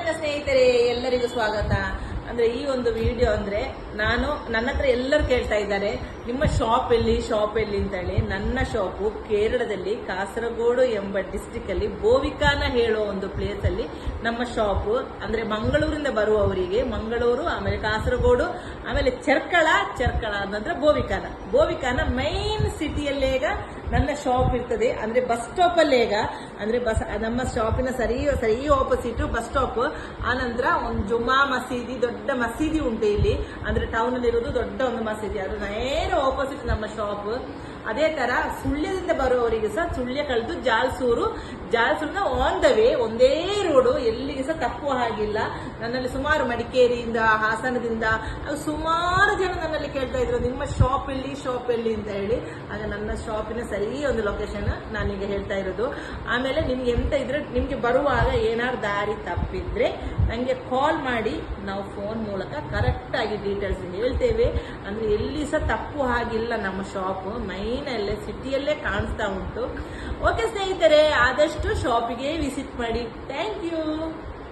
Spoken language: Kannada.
ಕರ್ನಾಟಕ ಸ್ನೇಹಿತರೆ, ಎಲ್ಲರಿಗೂ ಸ್ವಾಗತ. ಅಂದ್ರೆ ಈ ಒಂದು ವಿಡಿಯೋ ಅಂದ್ರೆ ನನ್ನ ಹತ್ರ ಎಲ್ಲರೂ ಕೇಳ್ತಾ ಇದ್ದಾರೆ, ನಿಮ್ಮ ಶಾಪ್ ಎಲ್ಲಿ ಅಂತ ಹೇಳಿ. ನನ್ನ ಶಾಪು ಕೇರಳದಲ್ಲಿ ಕಾಸರಗೋಡು ಎಂಬ ಡಿಸ್ಟ್ರಿಕ್ಟ್ ಅಲ್ಲಿ ಬೋವಿಕಾನ ಹೇಳೋ ಒಂದು ಪ್ಲೇಸ್ ಅಲ್ಲಿ ನಮ್ಮ ಶಾಪು. ಅಂದ್ರೆ ಮಂಗಳೂರಿಂದ ಬರುವವರಿಗೆ ಮಂಗಳೂರು, ಆಮೇಲೆ ಕಾಸರಗೋಡು, ಆಮೇಲೆ ಚೆರ್ಕಳ ಅಂದ್ರೆ ಬೋವಿಕಾನ ಮೈನ್ ಸಿಟಿಯಲ್ಲೇಗ ನನ್ನ ಶಾಪ್ ಇರ್ತದೆ. ಅಂದ್ರೆ ಬಸ್ ಸ್ಟಾಪ್ ಅಲ್ಲೇಗ, ಅಂದ್ರೆ ನಮ್ಮ ಶಾಪಿನ ಸರಿ ಆಪೋಸಿಟ್ ಬಸ್ ಸ್ಟಾಪ್. ಆನಂತರ ಒಂದು ಜುಮಾ ಮಸೀದಿ, ದೊಡ್ಡ ಮಸೀದಿ ಉಂಟು ಇಲ್ಲಿ. ಅಂದ್ರೆ ಟೌನ್ ಅಲ್ಲಿ ಇರೋದು ದೊಡ್ಡ ಒಂದು ಮಸೀದಿ, ಅದು ನೇರ ಆಪೋಸಿಟ್ ನಮ್ಮ ಶಾಪ್. ಅದೇ ತರ ಸುಳ್ಯದಿಂದ ಬರುವವರಿಗೆ ಸಹ ಸುಳ್ಯ ಕಳೆದು ಜಾಲ್ಸೂರ್ನ ಆನ್ ದ ವೇ, ಒಂದೇ ರೋಡು, ಎಲ್ಲಿಗೆ ಸಹ ತಪ್ಪುವ ಹಾಗಿಲ್ಲ. ನನ್ನಲ್ಲಿ ಸುಮಾರು ಮಡಿಕೇರಿಯಿಂದ, ಹಾಸನದಿಂದ ಸುಮಾರು ಜನ ನನ್ನಲ್ಲಿ ಕೇಳ್ತಾ ಇದ್ರು, ನಿಮ್ಮ ಶಾಪ್ ಎಲ್ಲಿ ಅಂತ ಹೇಳಿ. ಆಗ ನನ್ನ ಶಾಪಿನ ಸರಿ ಒಂದು ಲೊಕೇಶನ್ ನಾನೀಗ ಹೇಳ್ತಾ ಇರೋದು. ಆಮೇಲೆ ನಿಮ್ಗೆ ಎಂತ ಇದ್ರೆ, ನಿಮ್ಗೆ ಬರುವಾಗ ಏನಾದ್ರು ದಾರಿ ತಪ್ಪಿದ್ರೆ ನಂಗೆ ಕಾಲ್ ಮಾಡಿ, ನಾವು ಫೋನ್ ಮೂಲಕ ಕರೆಕ್ಟ್ ಆಗಿ ಡೀಟೇಲ್ಸ್ ಹೇಳ್ತೇವೆ. ಅಂದ್ರೆ ಎಲ್ಲಿ ಸಹ ತಪ್ಪು ಹಾಗಿಲ್ಲ, ನಮ್ಮ ಶಾಪ್ ಮೈನಲ್ಲೇ ಸಿಟಿಯಲ್ಲೇ ಕಾಣಿಸ್ತಾ ಉಂಟು. ಓಕೆ ಸ್ನೇಹಿತರೆ, ಆದಷ್ಟು ಶಾಪಿಗೆ ವಿಸಿಟ್ ಮಾಡಿ. Thank you.